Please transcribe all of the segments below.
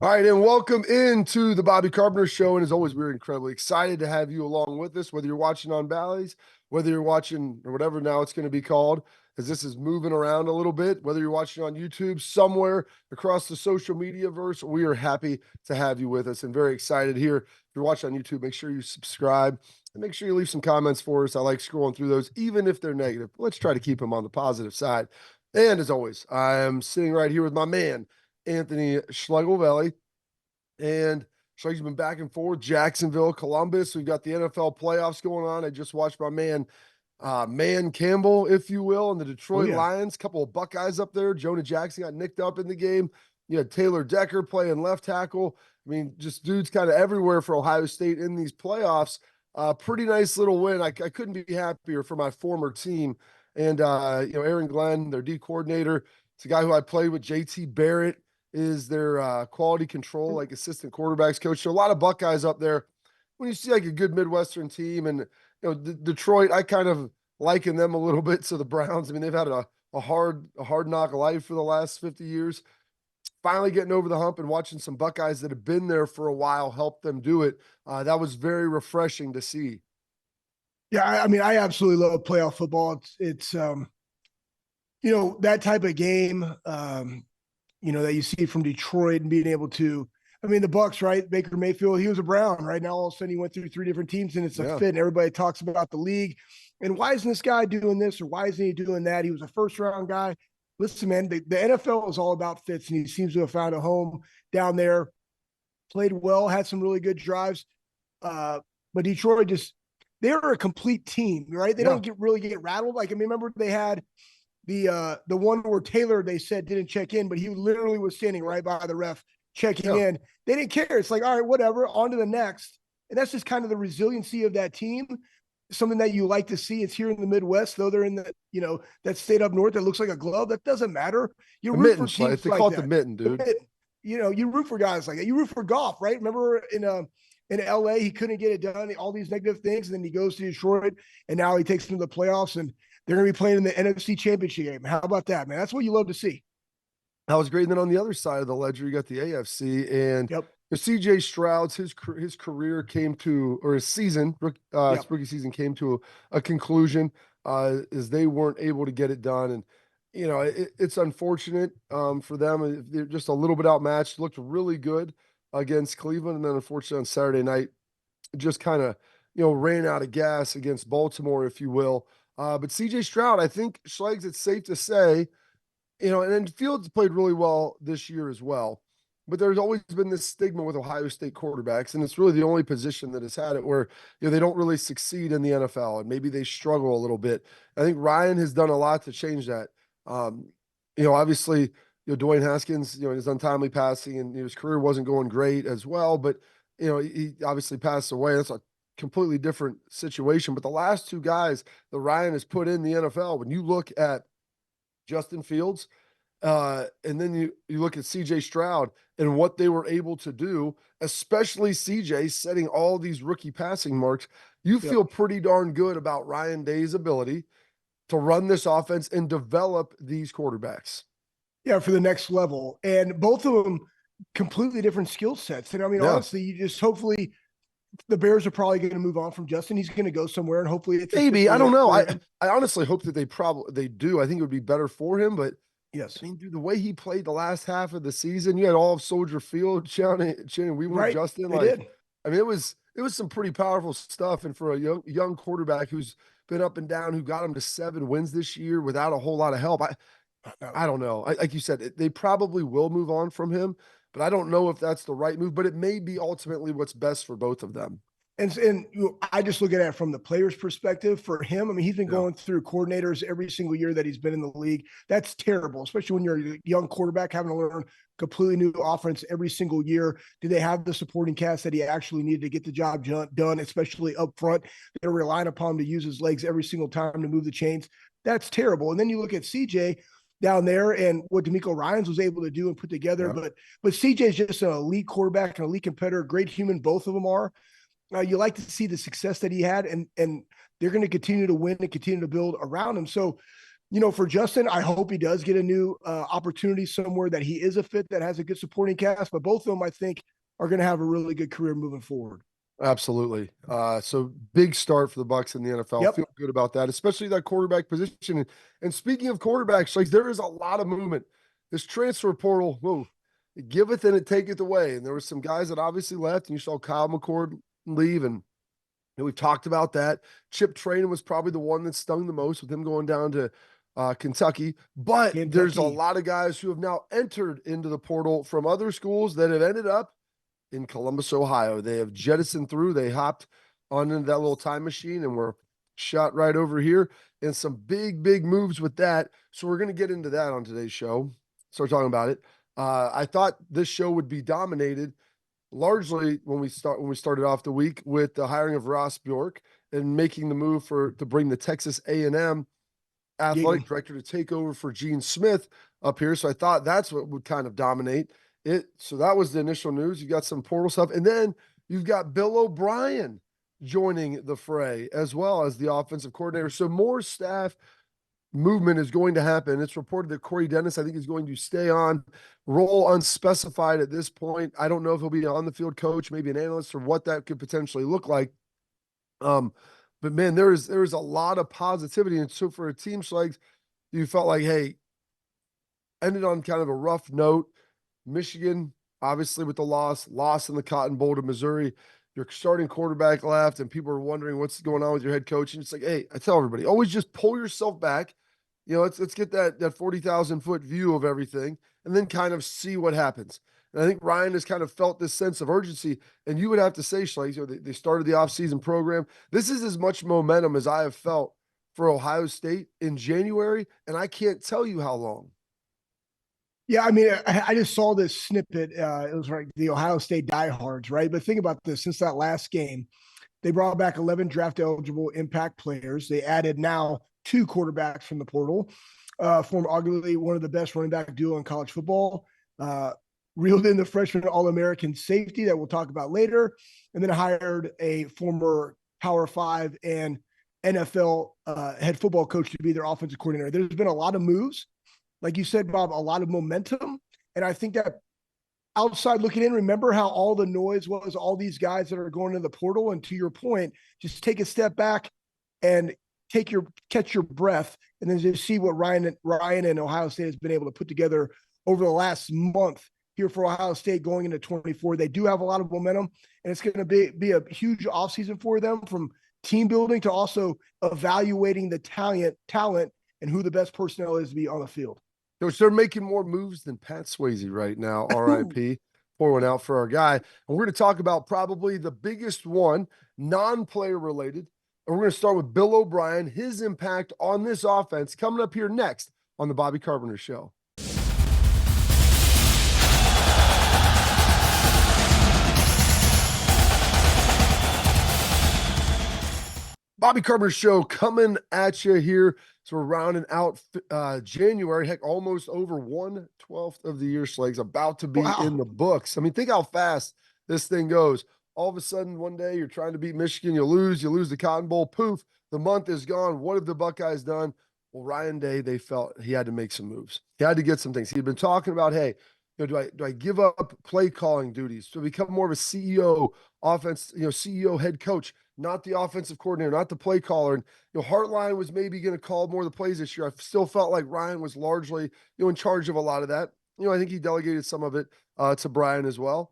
All right, and welcome into the Bobby Carpenter Show. And as always, we're incredibly excited to have you along with us, whether you're watching on Bally's, whether you're watching or whatever now it's going to be called, as this is moving around a little bit, whether you're watching on YouTube, somewhere across the social media verse, we are happy to have you with us and very excited here. If you're watching on YouTube, make sure you subscribe and make sure you leave some comments for us. I like scrolling through those, even if they're negative. Let's try to keep them on the positive side. And as always, I am sitting right here with my man, Anthony Schlegel Valley. And Schleg's been back and forth, Jacksonville, Columbus. We've got the NFL playoffs going on. I just watched my man Campbell, if you will, and the Detroit Lions. Couple of Buckeyes up there. Jonah Jackson got nicked up in the game. You had Taylor Decker playing left tackle. I mean, just dudes kind of everywhere for Ohio State in these playoffs. Pretty nice little win. I couldn't be happier for my former team. And, Aaron Glenn, their D coordinator, it's a guy who I played with, JT Barrett is their quality control, like assistant quarterbacks coach. So a lot of Buckeyes up there. When you see like a good Midwestern team and, Detroit, I kind of liken them a little bit to the Browns. I mean, they've had a hard knock life for the last 50 years. Finally getting over the hump and watching some Buckeyes that have been there for a while help them do it. That was very refreshing to see. Yeah, I mean, I absolutely love playoff football. It's that type of game, that you see from Detroit and being able to, I mean, the Bucks, right? Baker Mayfield, he was a Brown, right? Now all of a sudden he went through three different teams and it's a fit. And everybody talks about the league. And why isn't this guy doing this or why isn't he doing that? He was a first round guy. Listen, man, the NFL is all about fits, and he seems to have found a home down there. Played well, had some really good drives. But Detroit they're a complete team, right? They don't really get rattled. Like, I mean, remember they had the one where Taylor, they said, didn't check in, but he literally was standing right by the ref checking in. They didn't care. It's like, all right, whatever, on to the next. And that's just kind of the resiliency of that team. Something that you like to see. It's here in the Midwest, though they're in that state up north that looks like a glove. That doesn't matter. You root for teams they call it the mitten, dude. You root for guys like that. You root for golf, right? Remember in LA, he couldn't get it done, all these negative things, and then he goes to Detroit, and now he takes them to the playoffs, and they're going to be playing in the NFC Championship game. How about that, man? That's what you love to see. That was great. And then on the other side of the ledger, you got the AFC, and CJ Stroud's his career came to, or his season, his rookie season came to a conclusion as they weren't able to get it done. And it's unfortunate for them. They're just a little bit outmatched. Looked really good against Cleveland, and then unfortunately on Saturday night, just kind of ran out of gas against Baltimore, if you will. But CJ Stroud, I think Schlegs, it's safe to say, and then Fields played really well this year as well. But there's always been this stigma with Ohio State quarterbacks, and it's really the only position that has had it where they don't really succeed in the NFL, and maybe they struggle a little bit. I think Ryan has done a lot to change that. Obviously, Dwayne Haskins, his untimely passing and his career wasn't going great as well, but he obviously passed away. That's a completely different situation. But the last two guys that Ryan has put in the NFL, when you look at Justin Fields, and then you look at CJ Stroud and what they were able to do, especially CJ setting all these rookie passing marks, you feel pretty darn good about Ryan Day's ability to run this offense and develop these quarterbacks. Yeah, for the next level. And both of them completely different skill sets. And I mean, honestly, you just hopefully the Bears are probably going to move on from Justin. He's going to go somewhere, and hopefully it's maybe. I don't know. I honestly hope that they do. I think it would be better for him, but yes, I mean, dude, the way he played the last half of the season, you had all of Soldier Field, Chin, we were Justin. I mean, it was some pretty powerful stuff. And for a young quarterback who's been up and down, who got him to 7 wins this year without a whole lot of help, I don't know. Like you said, they probably will move on from him, but I don't know if that's the right move. But it may be ultimately what's best for both of them. And I just look at it from the player's perspective. For him, I mean, he's been going through coordinators every single year that he's been in the league. That's terrible, especially when you're a young quarterback having to learn completely new offense every single year. Do they have the supporting cast that he actually needed to get the job done, especially up front? They're relying upon him to use his legs every single time to move the chains. That's terrible. And then you look at CJ down there and what DeMeco Ryans was able to do and put together. But CJ is just an elite quarterback, an elite competitor, great human. Both of them are. You like to see the success that he had, and they're going to continue to win and continue to build around him. So For Justin, I hope he does get a new opportunity somewhere that he is a fit that has a good supporting cast. But both of them, I think, are going to have a really good career moving forward. Absolutely. So big start for the Bucks in the NFL. Yep. Feel good about that, especially that quarterback position. And speaking of quarterbacks, like there is a lot of movement. This transfer portal, whoa, it giveth and it taketh away. And there were some guys that obviously left, and you saw Kyle McCord leave, and we've talked about that. Chip Trainin was probably the one that stung the most with him going down to Kentucky. But there's a lot of guys who have now entered into the portal from other schools that have ended up in Columbus, Ohio. They have jettisoned through. They hopped on into that little time machine and were shot right over here. And some big, big moves with that. So we're going to get into that on today's show. Start talking about it. I thought this show would be dominated largely when we started off the week with the hiring of Ross Bjork and making the move to bring the Texas A&M athletic director to take over for Gene Smith up here. So I thought that's what would kind of dominate it. So that was the initial news. You got some portal stuff, and then you've got Bill O'Brien joining the fray as well as the offensive coordinator. So more staff movement is going to happen. It's reported that Corey Dennis, I think, is going to stay on, role unspecified at this point. I don't know if he'll be on the field coach, maybe an analyst, or what that could potentially look like. But man, there is a lot of positivity. And so for a team Schlegs, you felt like, hey, ended on kind of a rough note. Michigan, obviously with the loss in the Cotton Bowl to Missouri. Your starting quarterback left, and people are wondering what's going on with your head coach. And it's like, hey, I tell everybody, always just pull yourself back. Let's get that 40,000 foot view of everything, and then kind of see what happens. And I think Ryan has kind of felt this sense of urgency. And you would have to say, Schlegel, they started the offseason program. This is as much momentum as I have felt for Ohio State in January, and I can't tell you how long. Yeah, I mean, I just saw this snippet. It was like the Ohio State diehards, right? But think about this. Since that last game, they brought back 11 draft-eligible impact players. They added now 2 quarterbacks from the portal, formed arguably one of the best running back duo in college football, reeled in the freshman All-American safety that we'll talk about later, and then hired a former Power 5 and NFL head football coach to be their offensive coordinator. There's been a lot of moves. Like you said, Bob, a lot of momentum. And I think that outside looking in, remember how all the noise was, all these guys that are going to the portal. And to your point, just take a step back and catch your breath, and then just see what Ryan and Ohio State has been able to put together over the last month here for Ohio State going into 24. They do have a lot of momentum, and it's going to be a huge offseason for them, from team building to also evaluating the talent and who the best personnel is to be on the field. They're making more moves than Pat Swayze right now, RIP. Pour one out for our guy. And we're going to talk about probably the biggest one, non-player related. And we're going to start with Bill O'Brien, his impact on this offense, coming up here next on the Bobby Carpenter Show. Bobby Carpenter Show coming at you here. So we're rounding out January. Heck, almost over 1/12 of the year, Schlegs, about to be in the books. I mean, think how fast this thing goes. All of a sudden, one day you're trying to beat Michigan, you lose the Cotton Bowl. Poof, the month is gone. What have the Buckeyes done? Well, Ryan Day, they felt he had to make some moves. He had to get some things. He had been talking about, hey, do I give up play calling duties to become more of a CEO, offense, CEO head coach, not the offensive coordinator, not the play caller. And Hartline was maybe going to call more of the plays this year. I still felt like Ryan was largely in charge of a lot of that. I think he delegated some of it to Brian as well.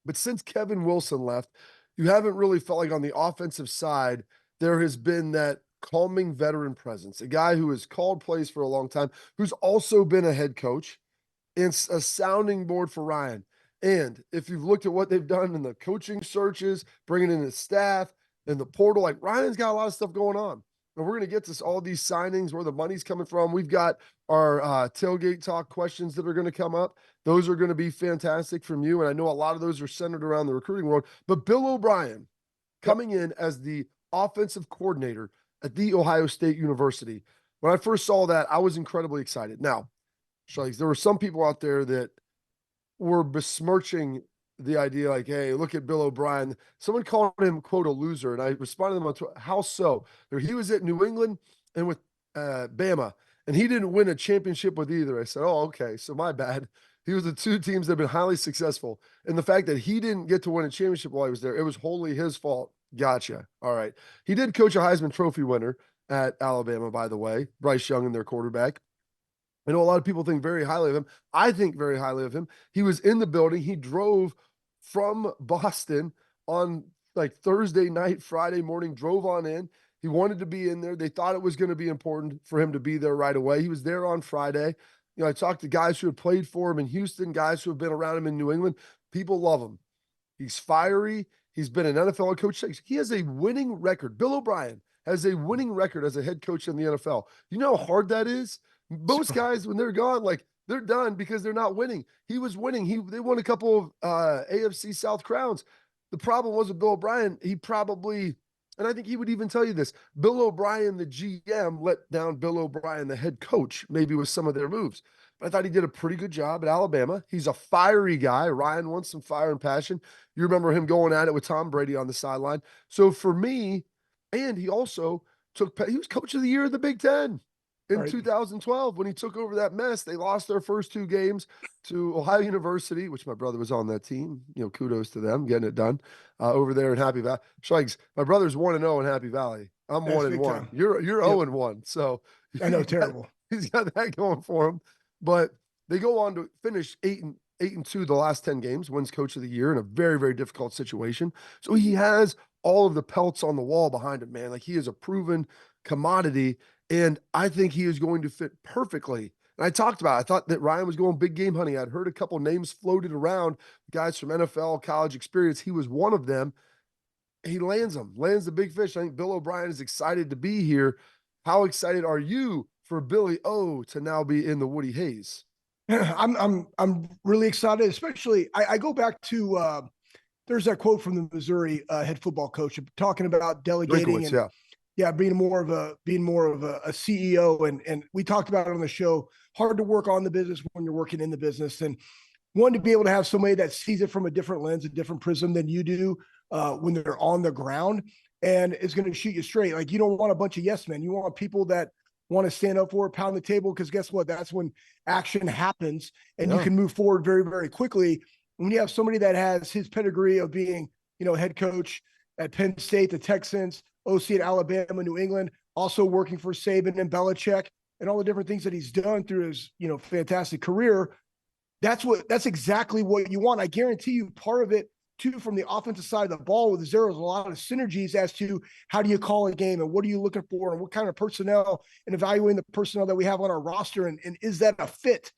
But since Kevin Wilson left, you haven't really felt like on the offensive side there has been that calming veteran presence, a guy who has called plays for a long time, who's also been a head coach, and a sounding board for Ryan. And if you've looked at what they've done in the coaching searches, bringing in his staff and the portal, like Ryan's got a lot of stuff going on. And we're going to get to all these signings, where the money's coming from. We've got our tailgate talk questions that are going to come up. Those are going to be fantastic from you. And I know a lot of those are centered around the recruiting world. But Bill O'Brien coming in as the offensive coordinator at The Ohio State University. When I first saw that, I was incredibly excited. Now, Schlegs, there were some people out there that were besmirching the idea, like, hey, look at Bill O'Brien. Someone called him, quote, a loser. And I responded to them on Twitter, how so? He was at New England, and with Bama, and he didn't win a championship with either. I said, oh, okay, so my bad. He was the two teams that have been highly successful. And the fact that he didn't get to win a championship while he was there, it was wholly his fault. Gotcha. All right. He did coach a Heisman Trophy winner at Alabama, by the way, Bryce Young and their quarterback. I know a lot of people think very highly of him. I think very highly of him. He was in the building. He drove from Boston on like Thursday night, Friday morning, drove on in. He wanted to be in there. They thought it was going to be important for him to be there right away. He was there on Friday. I talked to guys who had played for him in Houston, guys who have been around him in New England. People love him. He's fiery. He's been an NFL coach. He has a winning record. Bill O'Brien has a winning record as a head coach in the NFL. You know how hard that is? Most guys, when they're gone, like they're done because they're not winning. He was winning. They won a couple of AFC South crowns. The problem was with Bill O'Brien, he probably, and I think he would even tell you this, Bill O'Brien, the GM, let down Bill O'Brien, the head coach, maybe with some of their moves. But I thought he did a pretty good job at Alabama. He's a fiery guy. Ryan wants some fire and passion. You remember him going at it with Tom Brady on the sideline. So for me, and he also he was coach of the year of the Big Ten in 2012 when he took over that mess. They lost their first two games to Ohio University, which my brother was on that team. Kudos to them getting it done over there in Happy Valley. Schlegs, my brother's 1-0 in Happy Valley. I'm 1-1. You're 0-1. So I know, terrible. He's got that going for him. But they go on to finish 8-2 the last 10 games, wins coach of the year in a very, very difficult situation. So he has all of the pelts on the wall behind him, man. Like he is a proven commodity. And I think he is going to fit perfectly. And I thought that Ryan was going big game hunting. I'd heard a couple names floated around, guys from NFL, college experience. He was one of them. He lands the big fish. I think Bill O'Brien is excited to be here. How excited are you for Billy O to now be in the Woody Hayes? I'm really excited, especially I go back to there's that quote from the Missouri head football coach talking about delegating Drinkowitz, and being more of a CEO. And we talked about it on the show. Hard to work on the business when you're working in the business, and one to be able to have somebody that sees it from a different lens, a different prism than you do when they're on the ground and is going to shoot you straight. Like you don't want a bunch of yes men. You want people that want to stand up for it, pound the table, because guess what? That's when action happens and you can move forward very, very quickly. When you have somebody that has his pedigree of being, head coach at Penn State, the Texans, OC at Alabama, New England, also working for Saban and Belichick and all the different things that he's done through his, fantastic career. That's exactly what you want. I guarantee you part of it too, from the offensive side of the ball with the Zeros, a lot of synergies as to how do you call a game and what are you looking for and what kind of personnel and evaluating the personnel that we have on our roster. And is that a fit?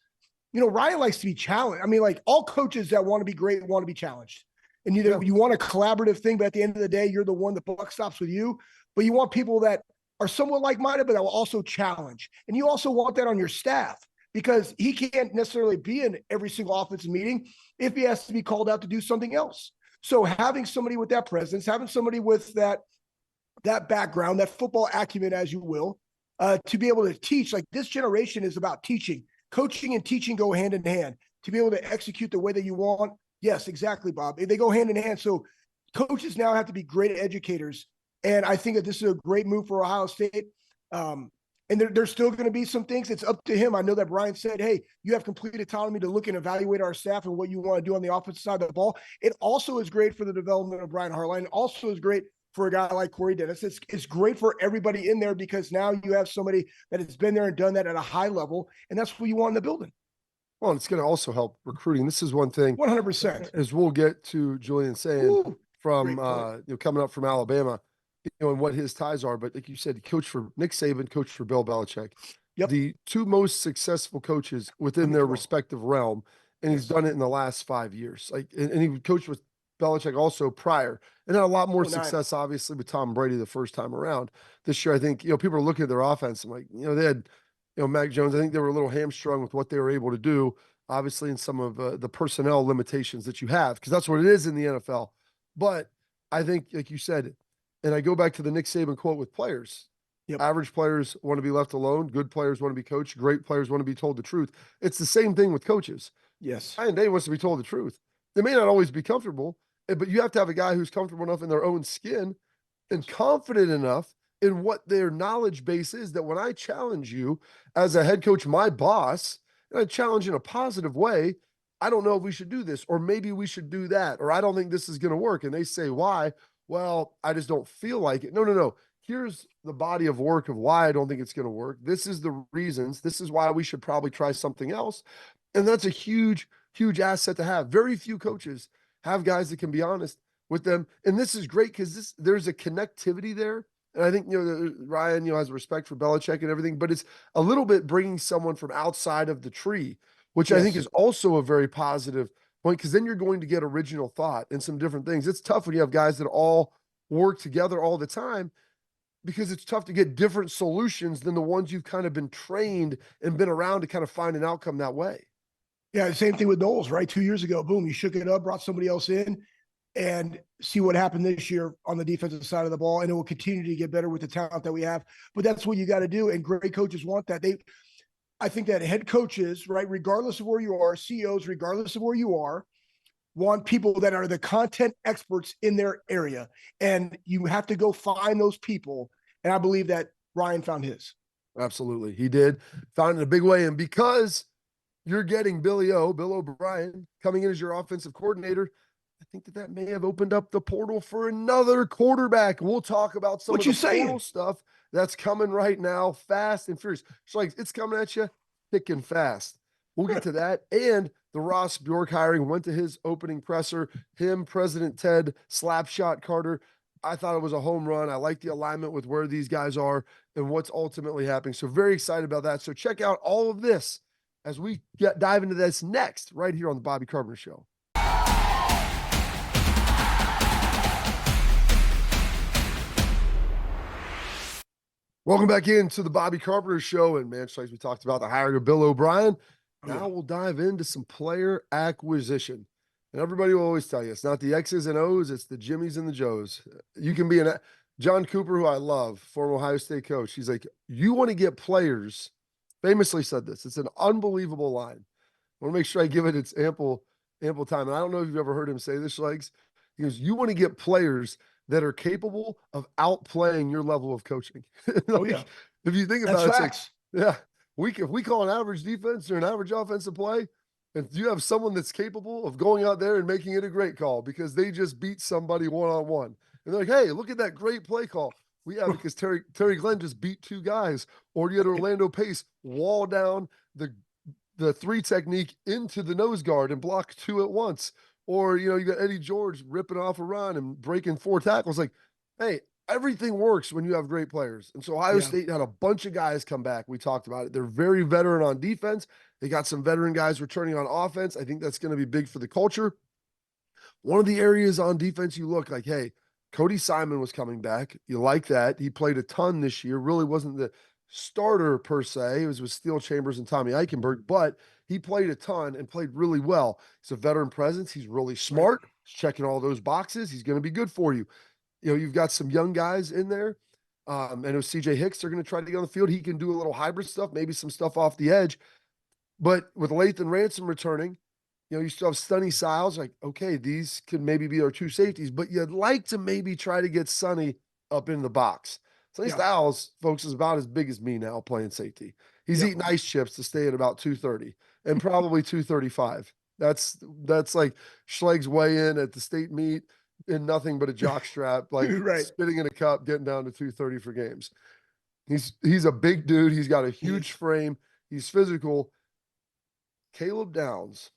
Ryan likes to be challenged. I mean, like all coaches that want to be great want to be challenged. And you want a collaborative thing, but at the end of the day, you're the one, the buck stops with you. But you want people that are somewhat like-minded, but that will also challenge. And you also want that on your staff because he can't necessarily be in every single offensive meeting if he has to be called out to do something else. So having somebody with that presence, having somebody with that background, that football acumen, as you will, to be able to teach, like this generation is about teaching. Coaching and teaching go hand in hand. To be able to execute the way that you want, yes, exactly, Bob. They go hand in hand. So coaches now have to be great educators. And I think that this is a great move for Ohio State. And there's still going to be some things. It's up to him. I know that Brian said, hey, you have complete autonomy to look and evaluate our staff and what you want to do on the offensive side of the ball. It also is great for the development of Brian Hartline. It also is great for a guy like Corey Dennis. It's great for everybody in there because now you have somebody that has been there and done that at a high level, and that's what you want in the building. Well, it's going to also help recruiting. This is one thing, 100%. As we'll get to Julian saying from coming up from Alabama, and what his ties are. But like you said, he coached for Nick Saban, coached for Bill Belichick. Yep. The two most successful coaches within their respective realm, and he's done it in the last 5 years. And he coached with Belichick also prior, and had a lot more success, obviously, with Tom Brady the first time around. This year, I think people are looking at their offense and like, they had, Mac Jones. I think they were a little hamstrung with what they were able to do, obviously, in some of the personnel limitations that you have, because that's what it is in the NFL. But I think, like you said, and I go back to the Nick Saban quote with players. Yep. Average players want to be left alone. Good players want to be coached. Great players want to be told the truth. It's the same thing with coaches. Yes. Ryan Day wants to be told the truth. They may not always be comfortable, but you have to have a guy who's comfortable enough in their own skin and confident enough in what their knowledge base is, that when I challenge you as a head coach, my boss, and I challenge in a positive way, I don't know if we should do this, or maybe we should do that, or I don't think this is going to work. And they say, why? Well, I just don't feel like it. No, no, no. Here's the body of work of why I don't think it's going to work. This is the reasons. This is why we should probably try something else. And that's a huge, huge asset to have. Very few coaches have guys that can be honest with them. And this is great because there's a connectivity there. And I think, Ryan, has respect for Belichick and everything, but it's a little bit bringing someone from outside of the tree, which I think is also a very positive point, because then you're going to get original thought and some different things. It's tough when you have guys that all work together all the time, because it's tough to get different solutions than the ones you've kind of been trained and been around to kind of find an outcome that way. Yeah, same thing with Knowles, right? 2 years ago, boom, you shook it up, brought somebody else in, and see what happened this year on the defensive side of the ball. And it will continue to get better with the talent that we have. But that's what you got to do. And great coaches want that. I think that head coaches, right, regardless of where you are, CEOs, regardless of where you are, want people that are the content experts in their area. And you have to go find those people. And I believe that Ryan found his. Absolutely. He did. Found it in a big way. And because you're getting Bill O'Brien, coming in as your offensive coordinator, I think that may have opened up the portal for another quarterback. We'll talk about some of the portal stuff that's coming right now, fast and furious. So it's coming at you thick and fast. We'll get to that. And the Ross Bjork hiring, went to his opening presser. Him, President Ted, Slapshot Carter. I thought it was a home run. I like the alignment with where these guys are and what's ultimately happening. So very excited about that. So check out all of this as we dive into this next right here on the Bobby Carpenter Show. Welcome back into the Bobby Carpenter Show. And man, like we talked about the hiring of Bill O'Brien. Now we'll dive into some player acquisition. And everybody will always tell you, it's not the X's and O's, it's the Jimmies and the Joes. You can be John Cooper, who I love, former Ohio State coach. He's like, you want to get players, famously said this. It's an unbelievable line. I want to make sure I give it its ample time. And I don't know if you've ever heard him say this, Schlegs. He goes, you want to get players that are capable of outplaying your level of coaching. If you think about it, if we call an average defense or an average offensive play, and you have someone that's capable of going out there and making it a great call because they just beat somebody one-on-one. And they're like, hey, look at that great play call. Because Terry Glenn just beat two guys. Or you had Orlando Pace wall down the three technique into the nose guard and block two at once. Or, you got Eddie George ripping off a run and breaking four tackles. Like, hey, everything works when you have great players. And so Ohio State had a bunch of guys come back. We talked about it. They're very veteran on defense. They got some veteran guys returning on offense. I think that's going to be big for the culture. One of the areas on defense you look like, hey, Cody Simon was coming back. You like that. He played a ton this year. Really wasn't the starter per se. It was with Steel Chambers and Tommy Eichenberg, but he played a ton and played really well. He's a veteran presence. He's really smart. He's checking all those boxes. He's going to be good for you. You've got some young guys in there. I know CJ Hicks, they're going to try to get on the field. He can do a little hybrid stuff, maybe some stuff off the edge. But with Lathan Ransom returning, you still have Sonny Siles. Like, okay, these could maybe be our two safeties, but you'd like to maybe try to get Sonny up in the box. Sonny Styles, folks, is about as big as me now playing safety. He's eating ice chips to stay at about 230 and probably 235. That's like Schleg's weigh in at the state meet in nothing but a jock strap, like spitting in a cup, getting down to 230 for games. He's a big dude. He's got a huge frame. He's physical. Caleb Downs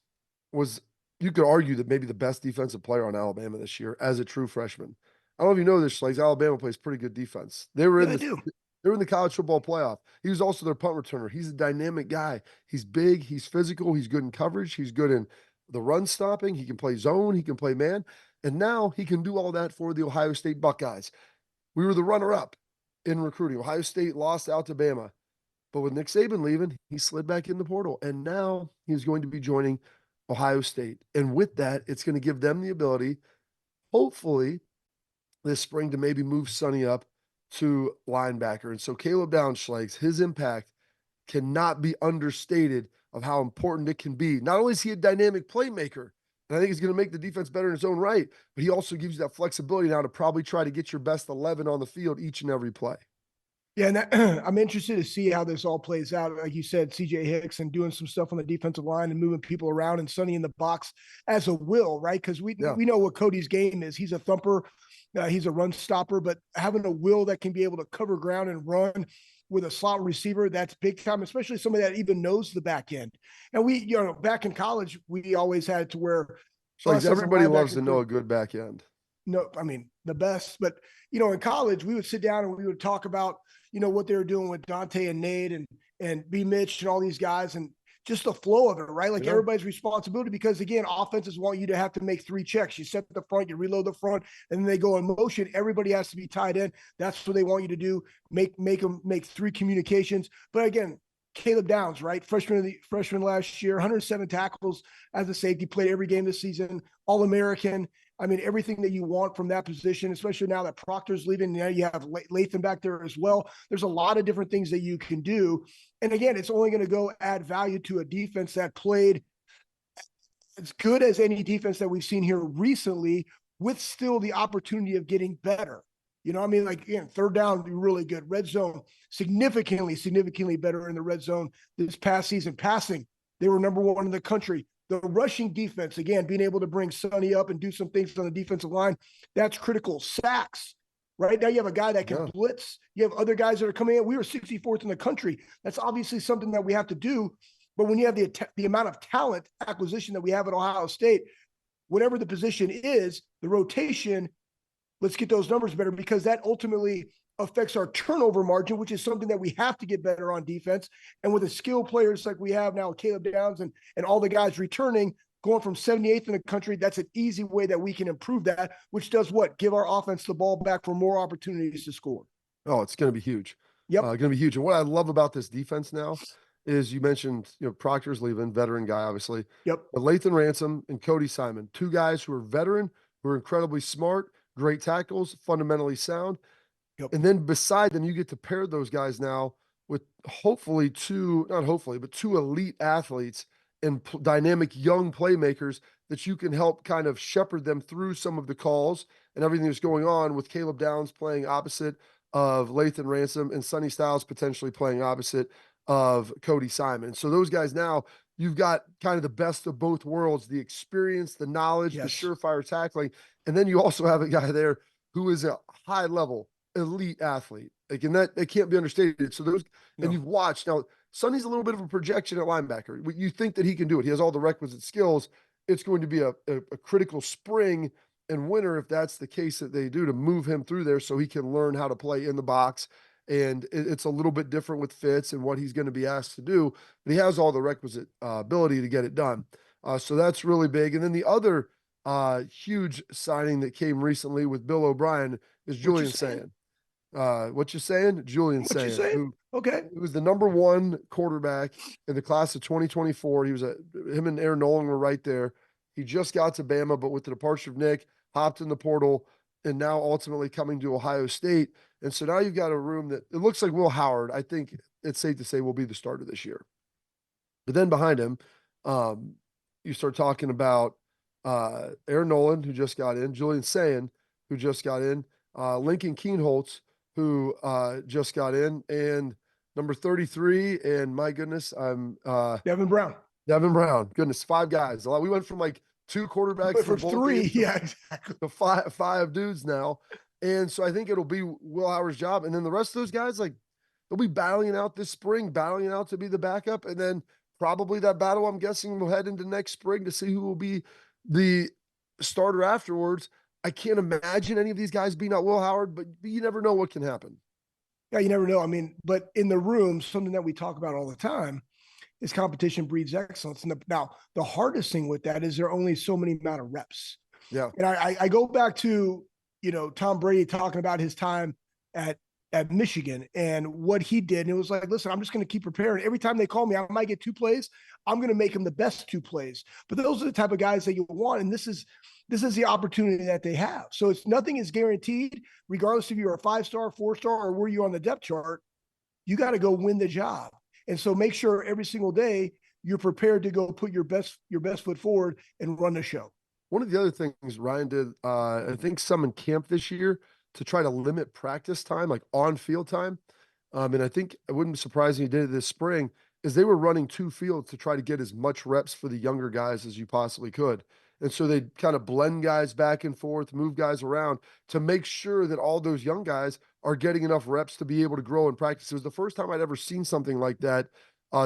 was, you could argue, that maybe the best defensive player on Alabama this year as a true freshman. I don't know if you know this, Schlegs. Alabama plays pretty good defense. They were in the college football playoff. He was also their punt returner. He's a dynamic guy. He's big. He's physical. He's good in coverage. He's good in the run stopping. He can play zone. He can play man. And now he can do all that for the Ohio State Buckeyes. We were the runner-up in recruiting. Ohio State lost out to Bama. But with Nick Saban leaving, he slid back in the portal. And now he's going to be joining Ohio State. And with that, it's going to give them the ability, hopefully, this spring to maybe move Sonny up to linebacker. And so Caleb Downs, Schlegs, his impact cannot be understated of how important it can be. Not only is he a dynamic playmaker, and I think he's going to make the defense better in his own right, but he also gives you that flexibility now to probably try to get your best 11 on the field each and every play. Yeah, and that, I'm interested to see how this all plays out. Like you said, CJ Hicks and doing some stuff on the defensive line and moving people around, and Sonny in the box as a will, right? Because Yeah. we know what Cody's game is. He's a thumper, he's a run stopper, but having a will that can be able to cover ground and run with a slot receiver, that's big time, especially somebody that even knows the back end. And back in college, we always had to where Like everybody loves to know a good back end. No, I mean the best, but in college we would sit down and we would talk about what they were doing with Dante and Nate and B Mitch and all these guys, and just the flow of it, right? Like everybody's responsibility, because again, offenses want you to have to make 3 checks. You set the front, you reload the front, and then they go in motion. Everybody has to be tied in. That's what they want you to do. Make them make 3 communications. But again, Caleb Downs, right? Freshman last year, 107 tackles as a safety, played every game this season, All-American. I mean, everything that you want from that position, especially now that Proctor's leaving. Now you have Lathan back there as well. There's a lot of different things that you can do. And again, it's only going to go add value to a defense that played as good as any defense that we've seen here recently, with still the opportunity of getting better. I mean, like, again, third down, be really good. Red zone, significantly better in the red zone this past season. Passing, they were number 1 in the country. The rushing defense, again, being able to bring Sonny up and do some things on the defensive line, that's critical. Sacks, right? Now you have a guy that can blitz. You have other guys that are coming in. We were 64th in the country. That's obviously something that we have to do. But when you have the amount of talent acquisition that we have at Ohio State, whatever the position is, the rotation, let's get those numbers better, because that ultimately affects our turnover margin, which is something that we have to get better on defense. And with the skilled players like we have now, Caleb Downs and all the guys returning, going from 78th in the country, that's an easy way that we can improve that, which does what? Give our offense the ball back for more opportunities to score. Oh, it's going to be huge. Yep. Going to be huge. And what I love about this defense now is, you mentioned, Proctor's leaving, veteran guy, obviously. Yep. But Lathan Ransom and Cody Simon, 2 guys who are veteran, who are incredibly smart, great tackles, fundamentally sound. Yep. And then beside them, you get to pair those guys now with hopefully 2 elite athletes and dynamic young playmakers that you can help kind of shepherd them through some of the calls and everything that's going on, with Caleb Downs playing opposite of Lathan Ransom and Sonny Styles potentially playing opposite of Cody Simon. So those guys, now you've got kind of the best of both worlds, the experience, the knowledge, the surefire tackling. And then you also have a guy there who is a high level elite athlete. Like, and that, it can't be understated. So those, and you've watched now, Sonny's a little bit of a projection at linebacker. You think that he can do it. He has all the requisite skills. It's going to be a critical spring and winter, if that's the case that they do, to move him through there so he can learn how to play in the box. And it's a little bit different with Fitz and what he's going to be asked to do, but he has all the requisite ability to get it done. So that's really big. And then the other huge signing that came recently with Bill O'Brien is Julian Sayin. What you saying? Julian Sayin, who was the #1 quarterback in the class of 2024. Him and Aaron Nolan were right there. He just got to Bama, but with the departure of Nick, hopped in the portal, and now ultimately coming to Ohio State. And so now you've got a room that it looks like Will Howard, I think it's safe to say, will be the starter this year. But then behind him, you start talking about Aaron Nolan, who just got in, Julian Sayin, who just got in, Lincoln Keenholz, who just got in, and number 33, and my goodness, Devin Brown. Goodness, 5 guys. We went from like 2 quarterbacks for 3, exactly, to five dudes now. And so I think it'll be Will Howard's job. And then the rest of those guys, like, they'll be battling it out this spring, battling it out to be the backup. And then probably that battle, I'm guessing, will head into next spring to see who will be the starter afterwards. I can't imagine any of these guys being out Will Howard, but you never know what can happen. Yeah, you never know. I mean, but in the room, something that we talk about all the time is competition breeds excellence. And now the hardest thing with that is there are only so many amount of reps. Yeah. And I go back to, Tom Brady talking about his time at Michigan and what he did. And it was like, listen, I'm just going to keep preparing. Every time they call me, I might get 2 plays. I'm going to make them the best 2 plays. But those are the type of guys that you want. And this is the opportunity that they have. So nothing is guaranteed, regardless if you're a 5-star, 4-star, or were you on the depth chart. You got to go win the job. And so make sure every single day you're prepared to go put your best foot forward and run the show. One of the other things Ryan did, I think some in camp this year, to try to limit practice time, like on field time, And I think it wouldn't surprise me he did it this spring, is they were running two fields to try to get as much reps for the younger guys as you possibly could. And so they kind of blend guys back and forth, move guys around to make sure that all those young guys are getting enough reps to be able to grow in practice. It was the first time I'd ever seen something like that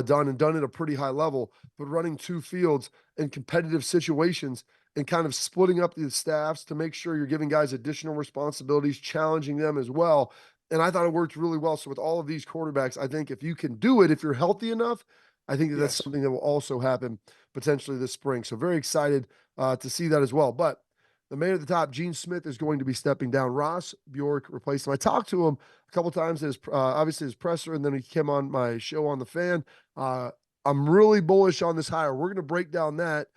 done and done at a pretty high level, but running two fields in competitive situations and kind of splitting up the staffs to make sure you're giving guys additional responsibilities, challenging them as well. And I thought it worked really well. So with all of these quarterbacks, I think if you can do it, if you're healthy enough, I think that that's Yes. something that will also happen potentially this spring. So very excited to see that as well. But the man at the top, Gene Smith, is going to be stepping down. Ross Bjork replaced him. I talked to him a couple times at his, obviously his presser, and then he came on my show on the Fan. I'm really bullish on this hire. We're going to break down that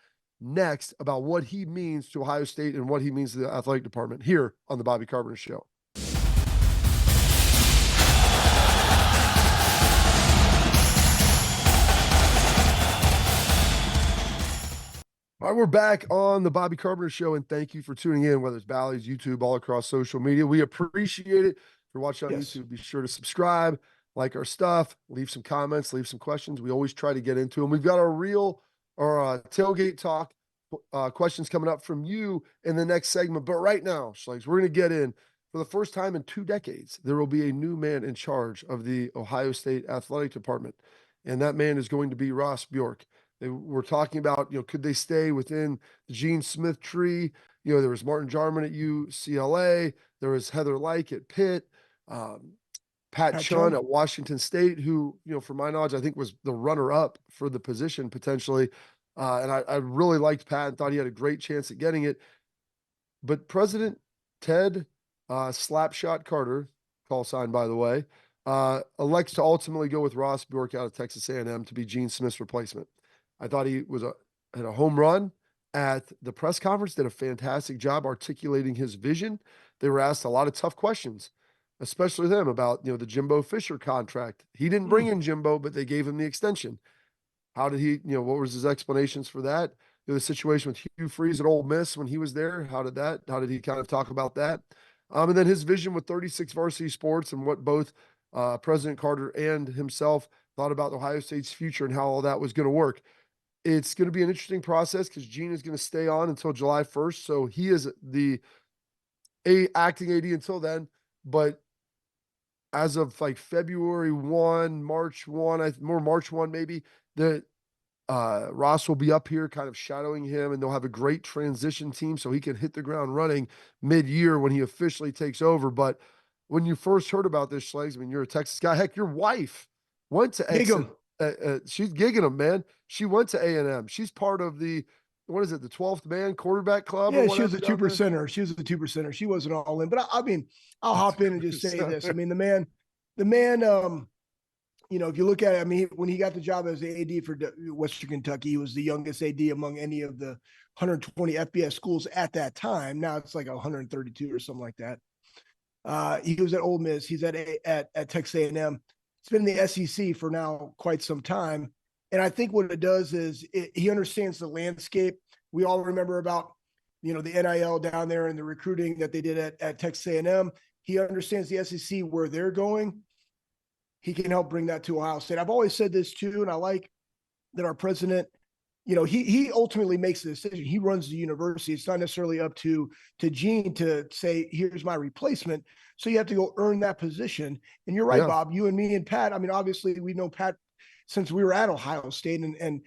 next about what he means to Ohio State and what he means to the athletic department here on the Bobby Carpenter Show. All right, we're back on the Bobby Carpenter Show, and thank you for tuning in, whether it's Bally's, YouTube, all across social media. We appreciate it. If you're watching on YouTube, be sure to subscribe, like our stuff, leave some comments, leave some questions. We always try to get into them. We've got our real or tailgate talk questions coming up from you in the next segment. But right now, Schlegs, we're going to get in. For the first time in 2 decades, there will be a new man in charge of the Ohio State Athletic Department, and that man is going to be Ross Bjork. They were talking about, could they stay within the Gene Smith tree? There was Martin Jarman at UCLA. There was Heather Lyke at Pitt. Pat Chun at Washington State, who, from my knowledge, I think was the runner-up for the position potentially. And I really liked Pat and thought he had a great chance at getting it. But President Ted Slapshot Carter, call sign by the way, elects to ultimately go with Ross Bjork out of Texas A&M to be Gene Smith's replacement. I thought he had a home run at the press conference, did a fantastic job articulating his vision. They were asked a lot of tough questions, especially them about, the Jimbo Fisher contract. He didn't bring in Jimbo, but they gave him the extension. How did he, what was his explanations for that? The situation with Hugh Freeze at Ole Miss when he was there, how did he kind of talk about that? And then his vision with 36 varsity sports and what both President Carter and himself thought about Ohio State's future and how all that was going to work. It's going to be an interesting process because Gene is going to stay on until July 1st. So he is the acting AD until then. But as of like February 1, March 1, March 1, maybe, that Ross will be up here kind of shadowing him, and they'll have a great transition team so he can hit the ground running mid-year when he officially takes over. But when you first heard about this, Schlegs, you're a Texas guy. Heck, your wife went to Exeter. She's gigging him, man. She went to A&M. She's part of the 12th man quarterback club. Yeah, she was a 2%er. She was a 2%er. She wasn't all in, but I'll hop in and just say this. The man, if you look at it, when he got the job as the AD for Western Kentucky, he was the youngest AD among any of the 120 FBS schools at that time. Now it's like 132 or something like that. He was at Ole Miss. He's at Texas A&M. It's been in the SEC for now quite some time. And I think what it does is he understands the landscape. We all remember about, the NIL down there and the recruiting that they did at Texas A&M. He understands the SEC, where they're going. He can help bring that to Ohio State. I've always said this too, and I like that our president, he ultimately makes the decision. He runs the university. It's not necessarily up to Gene to say, here's my replacement. So you have to go earn that position. And you're right, Bob, you and me and Pat. Obviously we've known Pat since we were at Ohio State and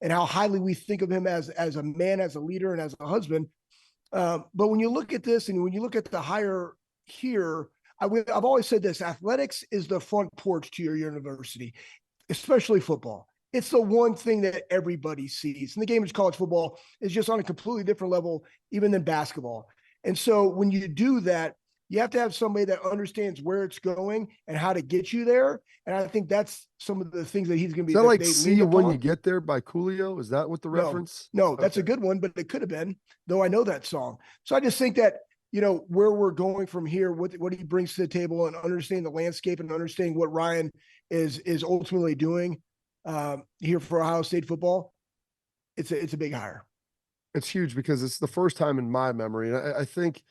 how highly we think of him as a man, as a leader, and as a husband. But when you look at this and when you look at the hire here, I've always said this: athletics is the front porch to your university, especially football. It's the one thing that everybody sees. And the game of college football is just on a completely different level, even than basketball. And so when you do that, you have to have somebody that understands where it's going and how to get you there. And I think that's some of the things that he's going to be. Is that like "See You When You Get There" by Coolio? Is that what the reference? No, that's a good one, but it could have been, though I know that song. So I just think that, where we're going from here, what he brings to the table, and understanding the landscape and understanding what Ryan is ultimately doing here for Ohio State football, it's a big hire. It's huge because it's the first time in my memory. And I think,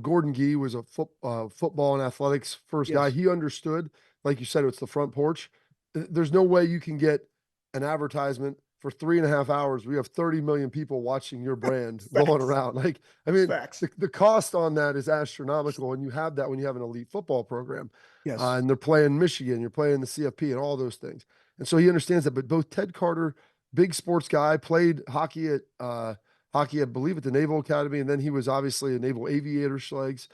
Gordon Gee was a football and athletics first guy. He understood like you said, it's the front porch. There's no way you can get an advertisement for 3.5 hours. We have 30 million people watching your brand rolling around. Like, I mean, Facts. the cost on that is astronomical. And you have that when you have an elite football program. Yes. And they're playing Michigan, you're playing the CFP and all those things. And so he understands that. But both Ted Carter, big sports guy, played hockey, I believe, at the Naval Academy. And then he was obviously a naval aviator, Schlegs,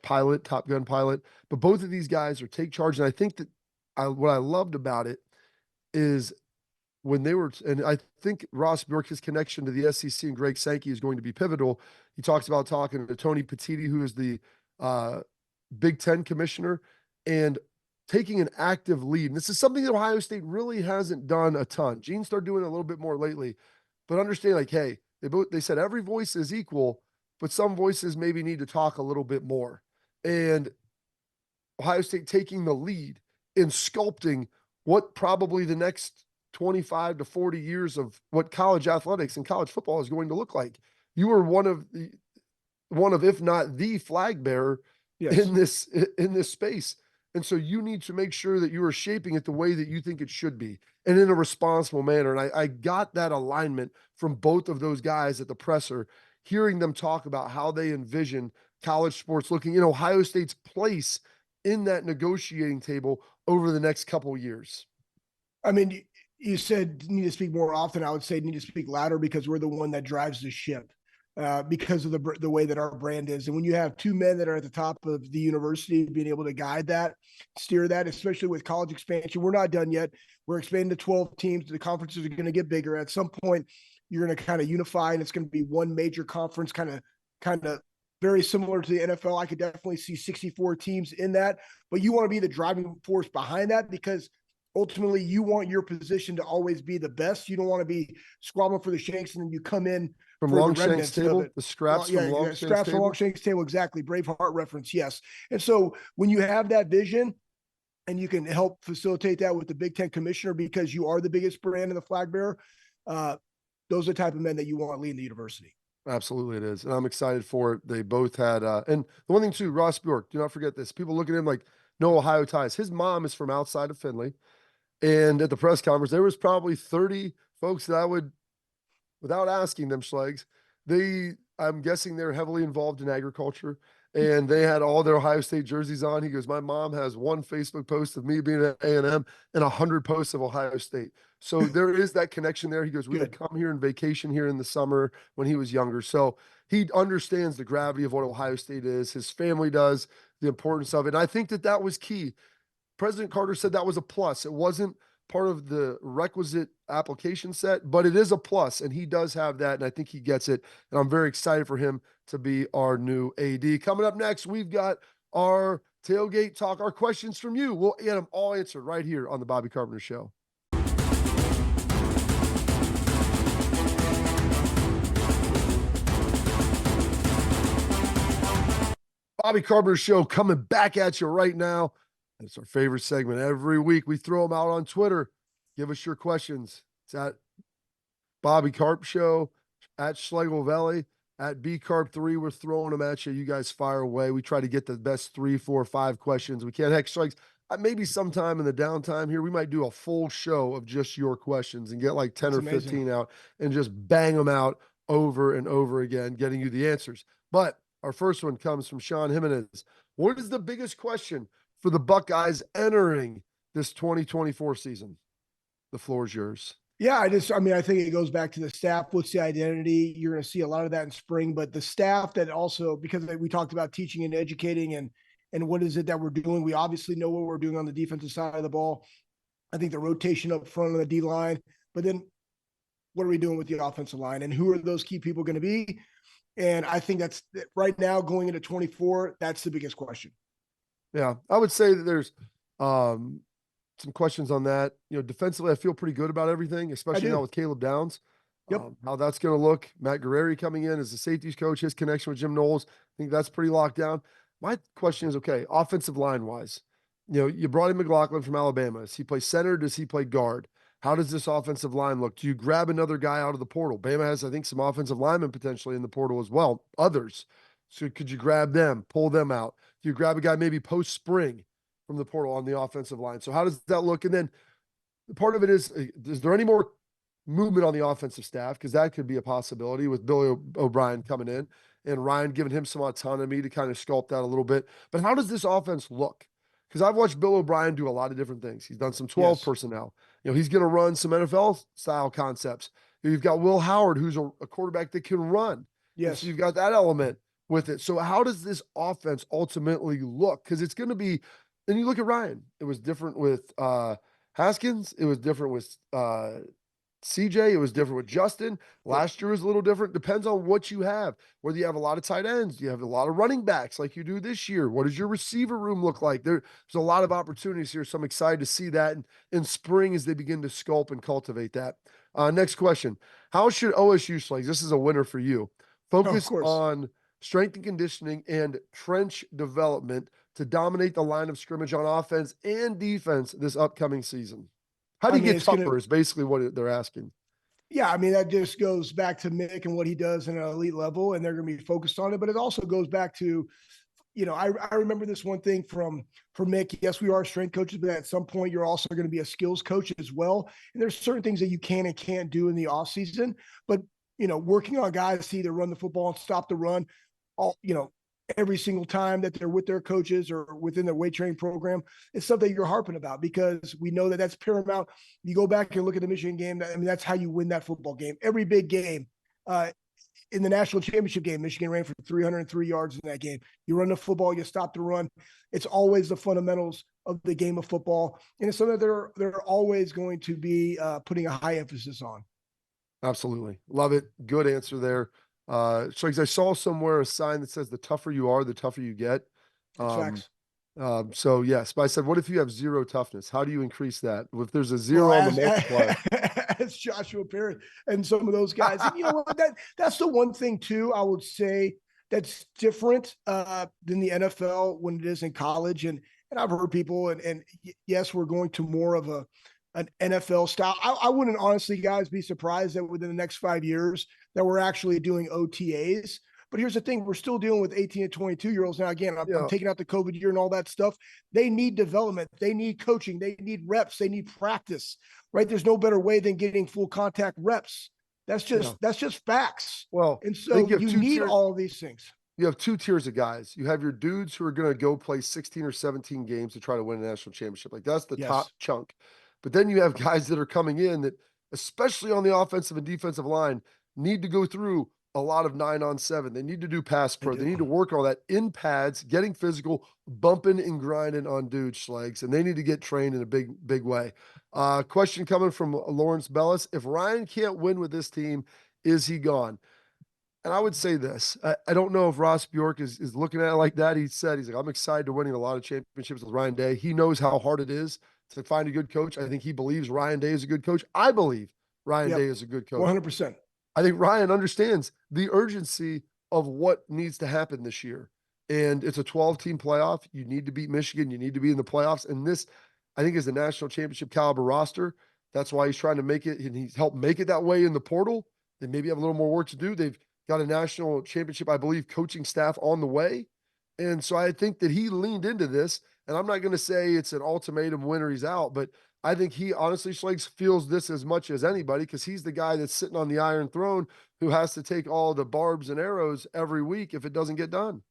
pilot, Top Gun pilot. But both of these guys are take charge. And I think that what I loved about it is when they were, and I think Ross Bjork, his connection to the SEC and Greg Sankey is going to be pivotal. He talks about talking to Tony Petitti, who is the Big Ten commissioner, and taking an active lead. And this is something that Ohio State really hasn't done a ton. Gene started doing it a little bit more lately, but understand, like, hey, they said every voice is equal, but some voices maybe need to talk a little bit more. And Ohio State taking the lead in sculpting what probably the next 25 to 40 years of what college athletics and college football is going to look like. You were one of, if not the flag bearer in this space. And so you need to make sure that you are shaping it the way that you think it should be and in a responsible manner. And I got that alignment from both of those guys at the presser, hearing them talk about how they envision college sports looking in Ohio State's place in that negotiating table over the next couple of years. I mean, you said need to speak more often. I would say need to speak louder because we're the one that drives the ship because of the way that our brand is. And when you have two men that are at the top of the university, being able to guide that, steer that, especially with college expansion, we're not done yet. We're expanding to 12 teams. The conferences are going to get bigger. At some point, you're going to kind of unify, and it's going to be one major conference, kind of very similar to the NFL. I could definitely see 64 teams in that, but you want to be the driving force behind that because ultimately you want your position to always be the best. You don't want to be squabbling for the shanks and then you come in from Longshank's table, the scraps from Longshank's table. Exactly. Braveheart reference. Yes. And so when you have that vision and you can help facilitate that with the Big Ten commissioner, because you are the biggest brand in the flag bearer, those are the type of men that you want leading the university. Absolutely it is. And I'm excited for it. They both had, and the one thing too, Ross Bjork, do not forget this. People look at him like no Ohio ties. His mom is from outside of Findlay. And at the press conference, there was probably 30 folks that I would, without asking them, Schlegs, I'm guessing they're heavily involved in agriculture, and they had all their Ohio State jerseys on. He goes, my mom has one Facebook post of me being at A&M and 100 posts of Ohio State. So there is that connection there. He goes, we would come here and vacation here in the summer when he was younger. So he understands the gravity of what Ohio State is. His family does, the importance of it. And I think that was key. President Carter said that was a plus. It wasn't part of the requisite application set, but it is a plus, and he does have that, and I think he gets it, and I'm very excited for him to be our new AD. Coming up next, we've got our tailgate talk, our questions from you. We'll get them all answered right here on the Bobby Carpenter Show. Bobby Carpenter Show coming back at you right now. It's our favorite segment. Every week we throw them out on Twitter. Give us your questions. It's at Bobby Carp Show, at Schlegel Valley, at BCarp3. We're throwing them at you. You guys fire away. We try to get the best 3, 4, 5 questions we can. Heck, Schlegs, maybe sometime in the downtime here, we might do a full show of just your questions and get like 10 or 15 out and just bang them out over and over again, getting you the answers. But our first one comes from Sean Jimenez. What is the biggest question for the Buckeyes entering this 2024 season? The floor is yours. Yeah, I think it goes back to the staff. What's the identity? You're going to see a lot of that in spring, but the staff that also, because we talked about teaching and educating and what is it that we're doing? We obviously know what we're doing on the defensive side of the ball. I think the rotation up front on the D line, but then what are we doing with the offensive line and who are those key people going to be? And I think that's right now going into 24. That's the biggest question. Yeah, I would say that there's some questions on that. Defensively, I feel pretty good about everything, especially now with Caleb Downs. Yep. How that's going to look. Matt Guerreri coming in as the safeties coach, his connection with Jim Knowles, I think that's pretty locked down. My question is, okay, offensive line-wise, you brought in McLaughlin from Alabama. Does he play center? Does he play guard? How does this offensive line look? Do you grab another guy out of the portal? Bama has, I think, some offensive linemen potentially in the portal as well. Others. So could you grab them, pull them out? Do you grab a guy maybe post-spring from the portal on the offensive line. So how does that look? And then part of it is there any more movement on the offensive staff? Because that could be a possibility with Billy O'Brien coming in and Ryan giving him some autonomy to kind of sculpt that a little bit. But how does this offense look? Because I've watched Bill O'Brien do a lot of different things. He's done some 12 personnel. He's going to run some NFL style concepts. You've got Will Howard, who's a quarterback that can run. Yes. So you've got that element with it. So how does this offense ultimately look? Because it's going to be, and you look at Ryan, it was different with Haskins. It was different with CJ. It was different with Justin. Last year was a little different. Depends on what you have. Whether you have a lot of tight ends, you have a lot of running backs like you do this year. What does your receiver room look like? There's a lot of opportunities here. So I'm excited to see that in spring as they begin to sculpt and cultivate that. Next question. How should OSU Schlegs, this is a winner for you, focus on strength and conditioning and trench development to dominate the line of scrimmage on offense and defense this upcoming season? How do you get tougher is basically what they're asking. Yeah, I mean, that just goes back to Mick and what he does in an elite level, and they're going to be focused on it. But it also goes back to, I remember this one thing from Mick. Yes, we are strength coaches, but at some point you're also going to be a skills coach as well. And there's certain things that you can and can't do in the off season. But, working on guys to either run the football and stop the run, every single time that they're with their coaches or within their weight training program, it's something you're harping about because we know that that's paramount. You go back and look at the Michigan game. I mean, that's how you win that football game. Every big game in the national championship game, Michigan ran for 303 yards in that game. You run the football, you stop the run. It's always the fundamentals of the game of football. And it's something that they're always going to be putting a high emphasis on. Absolutely. Love it. Good answer there. So I saw somewhere a sign that says the tougher you are, the tougher you get. Facts. So yes, but I said, what if you have zero toughness? How do you increase that? If there's a zero on the multiplier, as Joshua Perry and some of those guys, and you know what? That's the one thing too. I would say that's different than the NFL when it is in college. And I've heard people, and yes, we're going to more of an NFL style. I wouldn't honestly, guys, be surprised that within the next 5 years that we're actually doing OTAs. But here's the thing, we're still dealing with 18 and 22-year-olds. Now, again, I'm taking out the COVID year and all that stuff. They need development. They need coaching. They need reps. They need practice, right? There's no better way than getting full contact reps. That's just facts. Well, and so you need all of these things. You have two tiers of guys. You have your dudes who are going to go play 16 or 17 games to try to win a national championship. Like that's the top chunk. But then you have guys that are coming in that, especially on the offensive and defensive line, need to go through a lot of 9-on-7. They need to do pass pro. They need to work on that in pads, getting physical, bumping and grinding on dude Schlegs, and they need to get trained in a big, big way. Question coming from Lawrence Bellis. If Ryan can't win with this team, is he gone? And I would say this. I don't know if Ross Bjork is looking at it like that. He's like, I'm excited to winning a lot of championships with Ryan Day. He knows how hard it is to find a good coach. I think he believes Ryan Day is a good coach. I believe Ryan Day is a good coach. 100%. I think Ryan understands the urgency of what needs to happen this year. And it's a 12-team playoff. You need to beat Michigan. You need to be in the playoffs. And this, I think, is a national championship caliber roster. That's why he's trying to make it, and he's helped make it that way in the portal. They maybe have a little more work to do. They've got a national championship, I believe, coaching staff on the way. And so I think that he leaned into this. And I'm not going to say it's an ultimatum winner, he's out, but I think he honestly, Schlegs, feels this as much as anybody because he's the guy that's sitting on the Iron Throne who has to take all the barbs and arrows every week if it doesn't get done.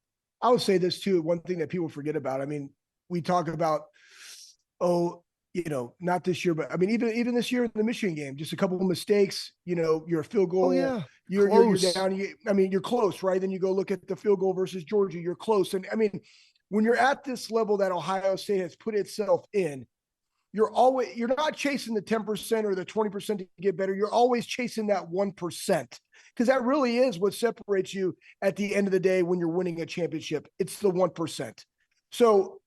I would say this too. One thing that people forget about. I mean, we talk about, not this year, but I mean, even this year in the Michigan game, just a couple of mistakes. You're a field goal. You're down. You're close, right? Then you go look at the field goal versus Georgia. You're close, and I mean, when you're at this level that Ohio State has put itself in, you're not chasing the 10% or the 20% to get better. You're always chasing that 1%, because that really is what separates you at the end of the day when you're winning a championship. It's the 1%. So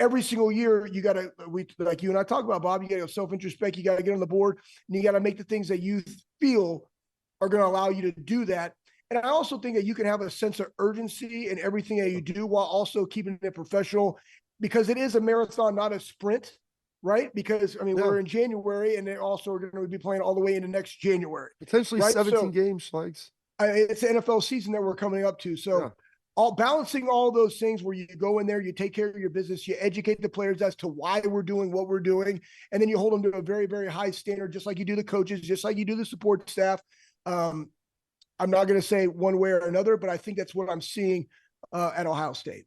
every single year you got to, like you and I talk about, Bob, you got to self-introspect. You got to get on the board and you got to make the things that you feel are going to allow you to do that. And I also think that you can have a sense of urgency in everything that you do while also keeping it professional, because it is a marathon, not a sprint. Right? Because, we're in January and they also are going to be playing all the way into next January. Potentially 17 games, Schlegs. It's the NFL season that we're coming up to. So all balancing all those things where you go in there, you take care of your business, you educate the players as to why we're doing what we're doing, and then you hold them to a very, very high standard, just like you do the coaches, just like you do the support staff. I'm not going to say one way or another, but I think that's what I'm seeing at Ohio State.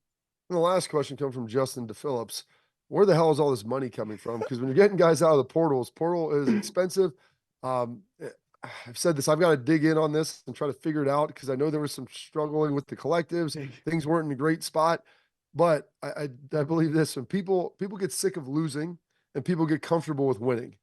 And the last question comes from Justin DePhillips. Where the hell is all this money coming from? Because when you're getting guys out of the portal is expensive. I've said this, I've got to dig in on this and try to figure it out because I know there was some struggling with the collectives. Things weren't in a great spot. But I believe this, when people get sick of losing and people get comfortable with winning.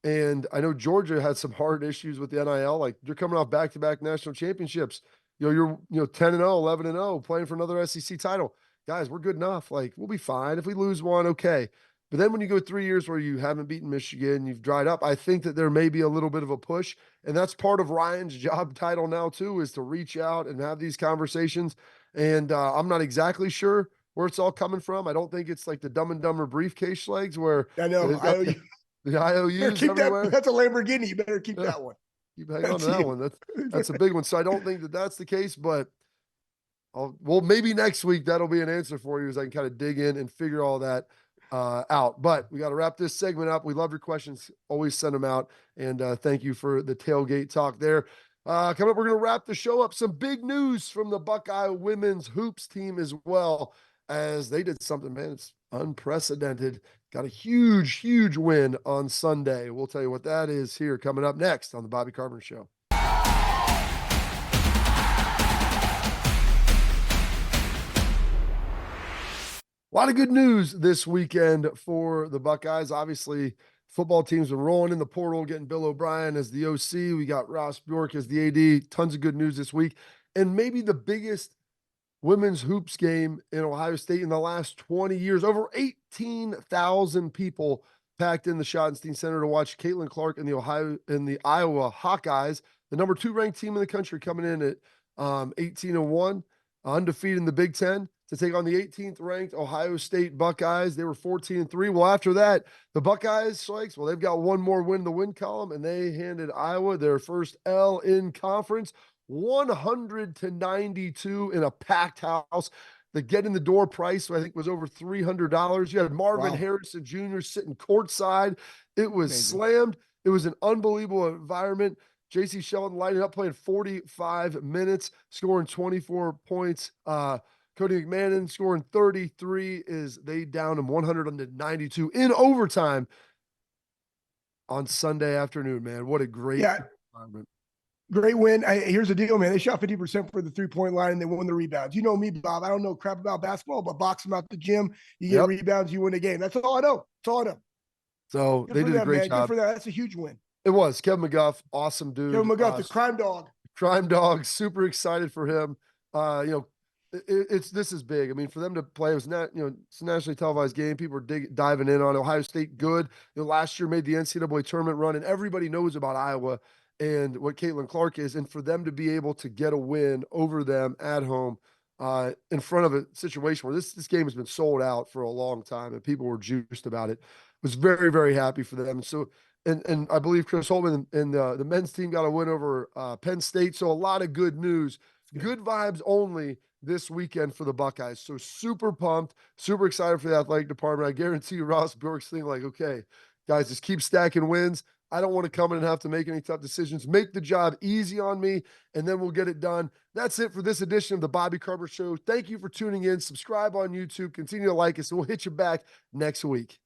And I know Georgia had some hard issues with the NIL. Like, you're coming off back-to-back national championships. You're 10-0, 11-0, playing for another SEC title. Guys, we're good enough. Like, we'll be fine. If we lose one, okay. But then when you go 3 years where you haven't beaten Michigan, you've dried up, I think that there may be a little bit of a push. And that's part of Ryan's job title now too, is to reach out and have these conversations. And I'm not exactly sure where it's all coming from. I don't think it's like the Dumb and Dumber briefcase Schlegs where I know the IOUs everywhere. That's a Lamborghini. You better keep that one. Keep hanging on to that one. That's a big one. So I don't think that that's the case, but well, maybe next week that'll be an answer for you as I can kind of dig in and figure all that out. But we got to wrap this segment up. We love your questions. Always send them out. And thank you for the tailgate talk there. Coming up, we're going to wrap the show up. Some big news from the Buckeye women's hoops team as well, as they did something, man, it's unprecedented. Got a huge, huge win on Sunday. We'll tell you what that is here coming up next on the Bobby Carpenter Show. A lot of good news this weekend for the Buckeyes. Obviously, football teams are rolling in the portal, getting Bill O'Brien as the OC. We got Ross Bjork as the AD. Tons of good news this week. And maybe the biggest women's hoops game in Ohio State in the last 20 years. Over 18,000 people packed in the Schottenstein Center to watch Caitlin Clark and the Iowa Hawkeyes, the number 2 ranked team in the country, coming in at 18-1, undefeated in the Big Ten, to take on the 18th ranked Ohio State Buckeyes. They were 14-3. Well, after that, the Buckeyes, Schlegs, they've got one more win in the win column, and they handed Iowa their first L in conference, 100-92 in a packed house. The get in the door price, I think, was over $300. You had Marvin Harrison Jr. sitting courtside. It was slammed. It was an unbelievable environment. J.C. Sheldon lighting up, playing 45 minutes, scoring 24 points. Cody McMahon scoring 33 as they down him 192 in overtime on Sunday afternoon, man. What a great environment. Great win. Here's the deal, man. They shot 50% for the 3-point line and they won the rebounds. You know me, Bob. I don't know crap about basketball, but box them out the gym. You get rebounds, you win the game. That's all I know. That's all I know. So they did a great job. Good for that. That's a huge win. It was. Kevin McGuff, awesome dude. Kevin McGuff, the crime dog. Crime dog. Super excited for him. This is big. I mean, for them to play, it was not, it's a nationally televised game. People are diving in on Ohio State. Good. Last year made the NCAA tournament run, and everybody knows about Iowa and what Caitlin Clark is. And for them to be able to get a win over them at home in front of a situation where this game has been sold out for a long time and people were juiced about it, was very, very happy for them. So, and I believe Chris Holtman and the men's team got a win over Penn State. So a lot of good news, good vibes only this weekend for the Buckeyes. So super pumped, super excited for the athletic department. I guarantee you Ross Bjork's thinking like, okay, guys, just keep stacking wins. I don't want to come in and have to make any tough decisions. Make the job easy on me, and then we'll get it done. That's it for this edition of the Bobby Carpenter Show. Thank you for tuning in. Subscribe on YouTube. Continue to like us, and we'll hit you back next week.